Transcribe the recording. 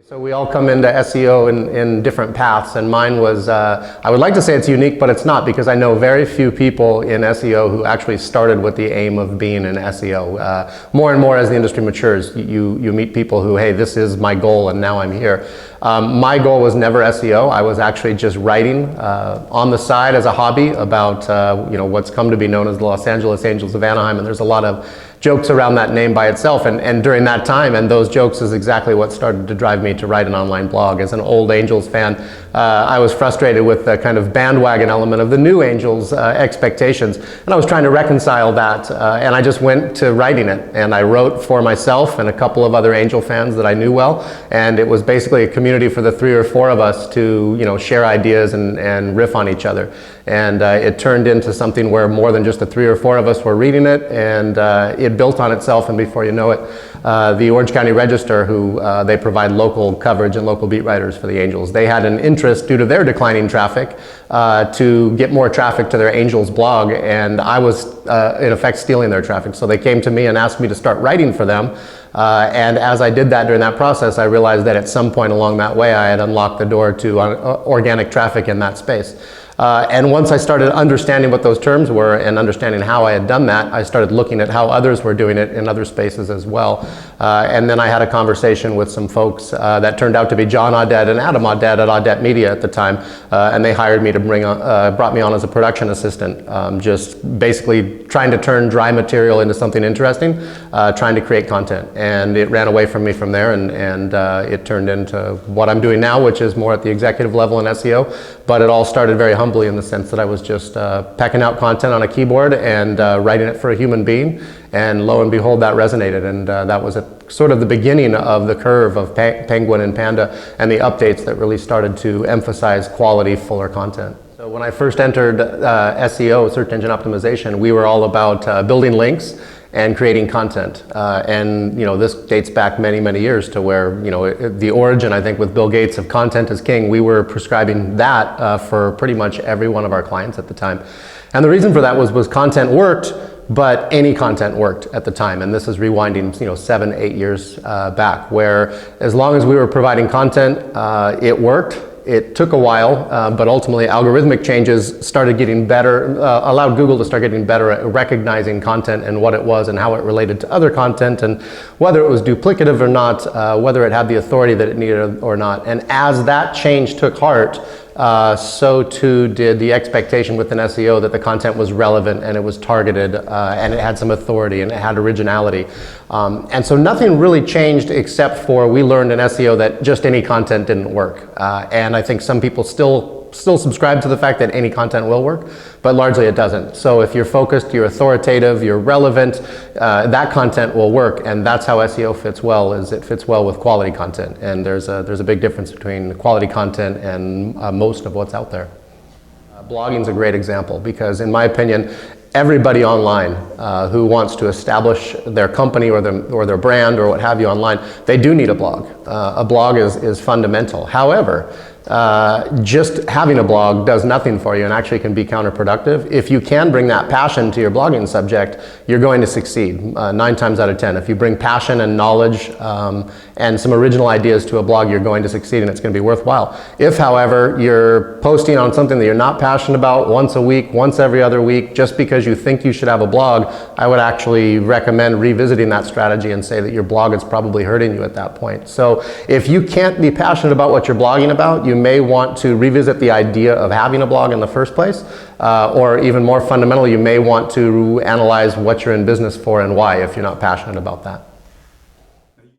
So we all come into SEO in different paths, and mine was, I would like to say it's unique, but it's not, because I know very few people in SEO who actually started with the aim of being an SEO. More and more as the industry matures, you meet people who, hey, this is my goal and now I'm here. My goal was never SEO. I was actually just writing on the side as a hobby about what's come to be known as the Los Angeles Angels of Anaheim, and there's a lot of jokes around that name by itself, and during that time, and those jokes is exactly what started to drive me to write an online blog. As an old Angels fan, I was frustrated with the kind of bandwagon element of the new Angels expectations, and I was trying to reconcile that, and I just went to writing it, and I wrote for myself and a couple of other Angel fans that I knew well, and it was basically a community for the 3 or 4 of us to share ideas and riff on each other. And it turned into something where more than just the 3 or 4 of us were reading it, and it built on itself, and before you know it, the Orange County Register, who they provide local coverage and local beat writers for the Angels, they had an interest due to their declining traffic to get more traffic to their Angels blog, and I was in effect stealing their traffic. So they came to me and asked me to start writing for them. And as I did that during that process, I realized that at some point along that way I had unlocked the door to organic traffic in that space. And once I started understanding what those terms were and understanding how I had done that, I started looking at how others were doing it in other spaces as well. And then I had a conversation with some folks that turned out to be John Audet and Adam Audet at Audet Media at the time, and they hired me to brought me on as a production assistant, just basically trying to turn dry material into something interesting, trying to create content. And it ran away from me from there, and it turned into what I'm doing now, which is more at the executive level in SEO, but it all started very humbly in the sense that I was just packing out content on a keyboard and writing it for a human being, and lo and behold, that resonated, and that was sort of the beginning of the curve of Penguin and Panda and the updates that really started to emphasize quality, fuller content. So when I first entered SEO, search engine optimization, we were all about building links and creating content, and this dates back many, many years to where the origin, I think, with Bill Gates of content is king. We were prescribing that for pretty much every one of our clients at the time, and the reason for that was content worked, but any content worked at the time. And this is rewinding 7, 8 years back, where as long as we were providing content, it worked. It took a while, but ultimately algorithmic changes started getting better, allowed Google to start getting better at recognizing content and what it was and how it related to other content, and whether it was duplicative or not, whether it had the authority that it needed or not. And as that change took heart, so too did the expectation within SEO that the content was relevant and it was targeted, and it had some authority and it had originality. And so nothing really changed, except for we learned in SEO that just any content didn't work. And I think some people still subscribe to the fact that any content will work, but largely it doesn't. So if you're focused, you're authoritative, you're relevant, that content will work, and that's how SEO fits well, is it fits well with quality content. And there's a big difference between quality content and most of what's out there. Blogging's a great example, because in my opinion, everybody online who wants to establish their company or their brand or what have you online, they do need a blog. A blog is fundamental. However, just having a blog does nothing for you and actually can be counterproductive. If you can bring that passion to your blogging subject, you're going to succeed 9 times out of 10. If you bring passion and knowledge and some original ideas to a blog, you're going to succeed and it's going to be worthwhile. If, however, you're posting on something that you're not passionate about once a week, once every other week, just because you think you should have a blog, I would actually recommend revisiting that strategy and say that your blog is probably hurting you at that point. So if you can't be passionate about what you're blogging about, you may want to revisit the idea of having a blog in the first place, or even more fundamentally, you may want to analyze what you're in business for and why, if you're not passionate about that.